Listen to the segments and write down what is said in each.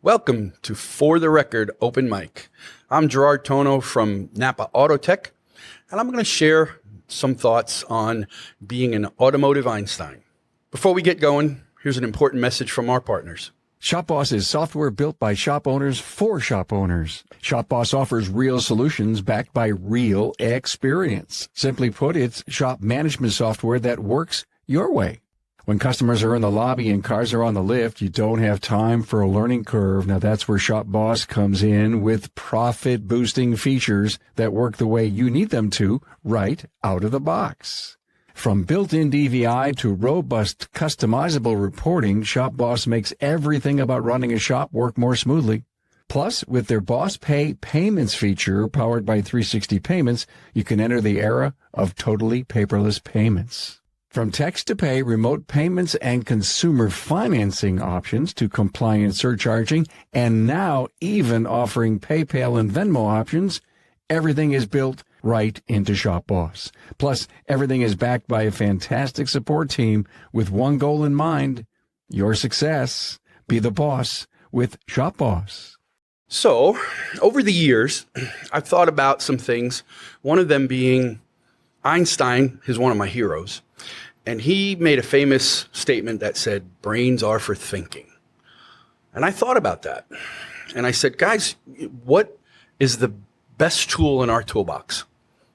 Welcome to For the Record Open Mic. I'm Gerard Tonno from NAPA Autotech, and I'm going to share some thoughts on being an automotive Einstein. Before we get going, here's an important message from our partners. ShopBoss is software built by shop owners for shop owners. ShopBoss offers real solutions backed by real experience. Simply put, it's shop management software that works your way. When customers are in the lobby and cars are on the lift, you don't have time for a learning curve. Now that's where ShopBoss comes in with profit-boosting features that work the way you need them to right out of the box. From built-in DVI to robust customizable reporting, ShopBoss makes everything about running a shop work more smoothly. Plus, with their Boss Pay payments feature powered by 360 Payments, you can enter the era of totally paperless payments. From text to pay, remote payments, and consumer financing options to compliant surcharging, and now even offering PayPal and Venmo options, everything is built right into ShopBoss. Plus, everything is backed by a fantastic support team with one goal in mind: your success. Be the boss with ShopBoss. So, over the years, I've thought about some things, one of them being Einstein is one of my heroes. And he made a famous statement that said, brains are for thinking. And I thought about that. And I said, guys, what is the best tool in our toolbox?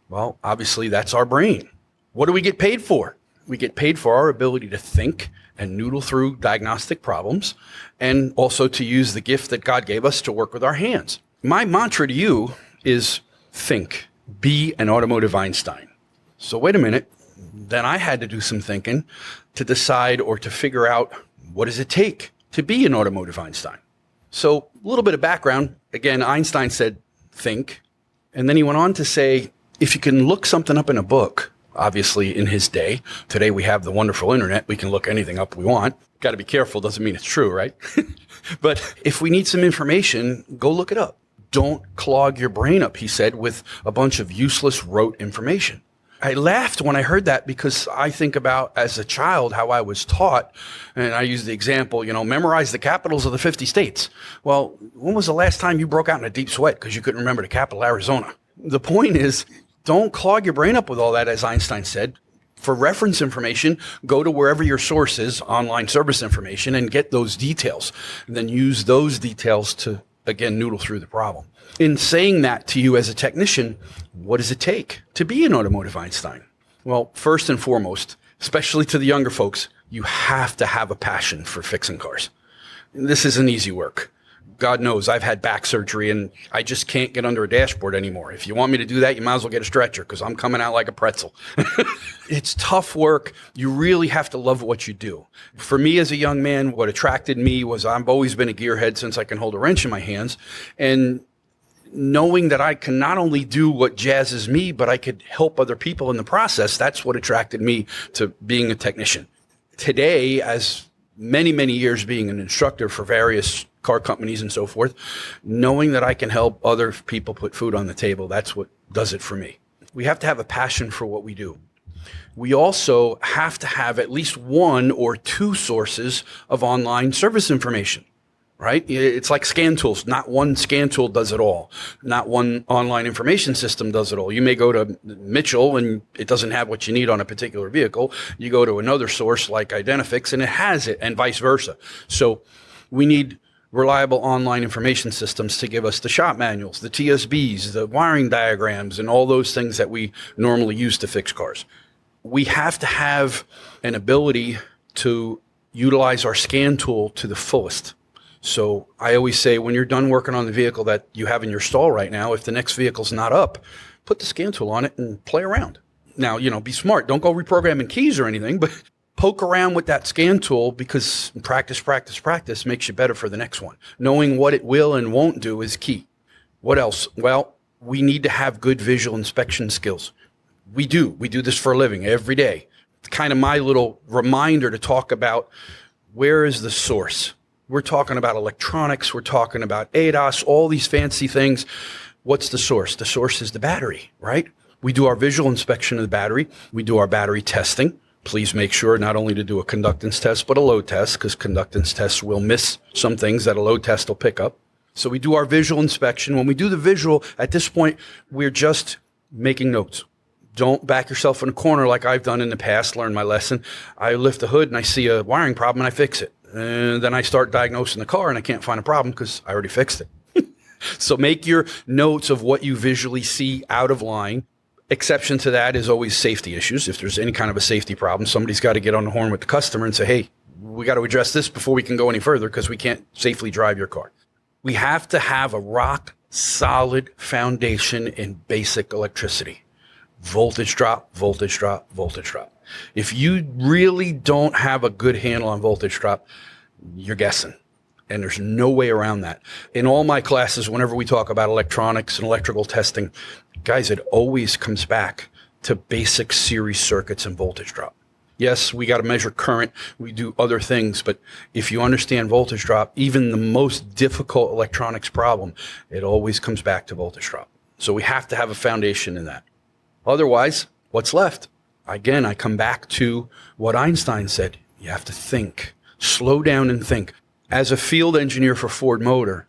Well, obviously, that's our brain. What do we get paid for? We get paid for our ability to think and noodle through diagnostic problems, and also to use the gift that God gave us to work with our hands. My mantra to you is think, be an automotive Einstein. So wait a minute. Then I had to do some thinking to decide or to figure out, what does it take to be an automotive Einstein? So a little bit of background. Again, Einstein said, think. And then he went on to say, if you can look something up in a book, obviously in his day, today we have the wonderful internet, we can look anything up we want. Got to be careful, doesn't mean it's true, right? But if we need some information, go look it up. Don't clog your brain up, he said, with a bunch of useless rote information. I laughed when I heard that because I think about, as a child, how I was taught, and I use the example, memorize the capitals of the 50 states. Well, when was the last time you broke out in a deep sweat because you couldn't remember the capital, Arizona? The point is, don't clog your brain up with all that, as Einstein said. For reference information, go to wherever your source is, online service information, and get those details. And then use those details to, again, noodle through the problem. In saying that to you as a technician, what does it take to be an automotive Einstein? Well, first and foremost, especially to the younger folks, you have to have a passion for fixing cars. This isn't easy work. God knows I've had back surgery and I just can't get under a dashboard anymore. If you want me to do that, you might as well get a stretcher because I'm coming out like a pretzel. It's tough work. You really have to love what you do. For me as a young man, what attracted me was I've always been a gearhead since I can hold a wrench in my hands. And knowing that I can not only do what jazzes me, but I could help other people in the process, that's what attracted me to being a technician. Today, as many, many years being an instructor for various car companies and so forth, knowing that I can help other people put food on the table, that's what does it for me. We have to have a passion for what we do. We also have to have at least one or two sources of online service information. Right? It's like scan tools. Not one scan tool does it all. Not one online information system does it all. You may go to Mitchell and it doesn't have what you need on a particular vehicle. You go to another source like Identifix and it has it, and vice versa. So we need reliable online information systems to give us the shop manuals, the TSBs, the wiring diagrams, and all those things that we normally use to fix cars. We have to have an ability to utilize our scan tool to the fullest. So I always say, when you're done working on the vehicle that you have in your stall right now, if the next vehicle's not up, put the scan tool on it and play around. Now, be smart. Don't go reprogramming keys or anything, but poke around with that scan tool, because practice makes you better for the next one. Knowing what it will and won't do is key. What else? Well, we need to have good visual inspection skills. We do this for a living every day. It's kind of my little reminder to talk about, where is the source? We're talking about electronics. We're talking about ADAS, all these fancy things. What's the source? The source is the battery, right? We do our visual inspection of the battery. We do our battery testing. Please make sure not only to do a conductance test, but a load test, because conductance tests will miss some things that a load test will pick up. So we do our visual inspection. When we do the visual, at this point, we're just making notes. Don't back yourself in a corner like I've done in the past, learn my lesson. I lift the hood and I see a wiring problem and I fix it. And then I start diagnosing the car and I can't find a problem because I already fixed it. So make your notes of what you visually see out of line. Exception to that is always safety issues. If there's any kind of a safety problem, somebody's got to get on the horn with the customer and say, hey, we got to address this before we can go any further because we can't safely drive your car. We have to have a rock solid foundation in basic electricity. Voltage drop, voltage drop, voltage drop. If you really don't have a good handle on voltage drop, you're guessing. And there's no way around that. In all my classes, whenever we talk about electronics and electrical testing, guys, it always comes back to basic series circuits and voltage drop. Yes, we got to measure current. We do other things. But if you understand voltage drop, even the most difficult electronics problem, it always comes back to voltage drop. So we have to have a foundation in that. Otherwise, what's left? Again, I come back to what Einstein said. You have to think. Slow down and think. As a field engineer for Ford Motor,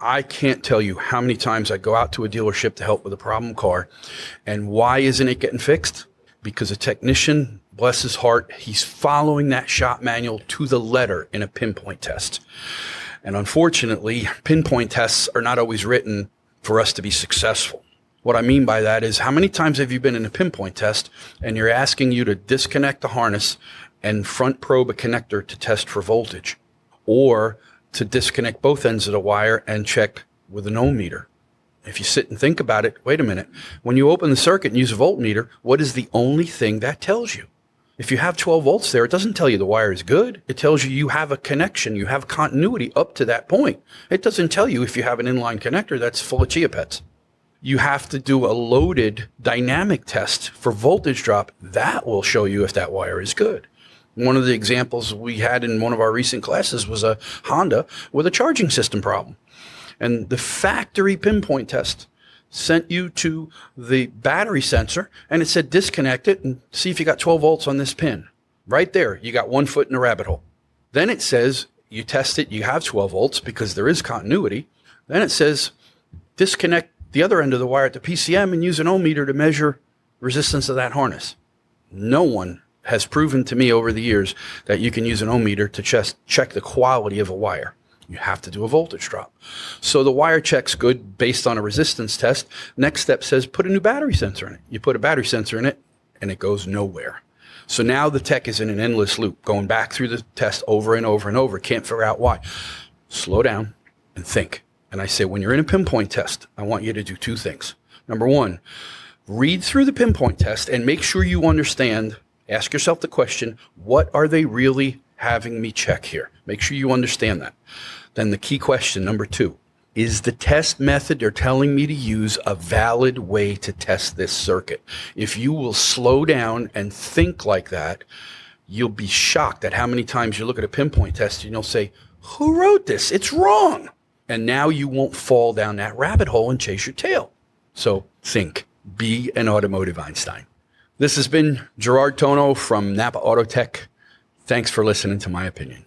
I can't tell you how many times I go out to a dealership to help with a problem car. And why isn't it getting fixed? Because a technician, bless his heart, he's following that shop manual to the letter in a pinpoint test. And unfortunately, pinpoint tests are not always written for us to be successful. What I mean by that is, how many times have you been in a pinpoint test and you're asking you to disconnect the harness and front probe a connector to test for voltage, or to disconnect both ends of the wire and check with an ohm meter? If you sit and think about it, wait a minute. When you open the circuit and use a voltmeter, what is the only thing that tells you? If you have 12 volts there, it doesn't tell you the wire is good. It tells you you have a connection, you have continuity up to that point. It doesn't tell you if you have an inline connector that's full of chia pets. You have to do a loaded dynamic test for voltage drop. That will show you if that wire is good. One of the examples we had in one of our recent classes was a Honda with a charging system problem. And the factory pinpoint test sent you to the battery sensor and it said disconnect it and see if you got 12 volts on this pin. Right there, you got 1 foot in a rabbit hole. Then it says you test it, you have 12 volts because there is continuity. Then it says disconnect the other end of the wire at the PCM and use an ohm meter to measure resistance of that harness. No one has proven to me over the years that you can use an ohm meter to check the quality of a wire. You have to do a voltage drop. So the wire check's good based on a resistance test. Next step says put a new battery sensor in it. You put a battery sensor in it and it goes nowhere. So now the tech is in an endless loop, going back through the test over and over and over. Can't figure out why. Slow down and think. And I say, when you're in a pinpoint test, I want you to do 2 things. Number 1, read through the pinpoint test and make sure you understand. Ask yourself the question, what are they really having me check here? Make sure you understand that. Then the key question, number 2, is the test method they're telling me to use a valid way to test this circuit? If you will slow down and think like that, you'll be shocked at how many times you look at a pinpoint test and you'll say, who wrote this? It's wrong. And now you won't fall down that rabbit hole and chase your tail. So think, be an automotive Einstein. This has been Gerard Tonno from NAPA Autotech. Thanks for listening to my opinion.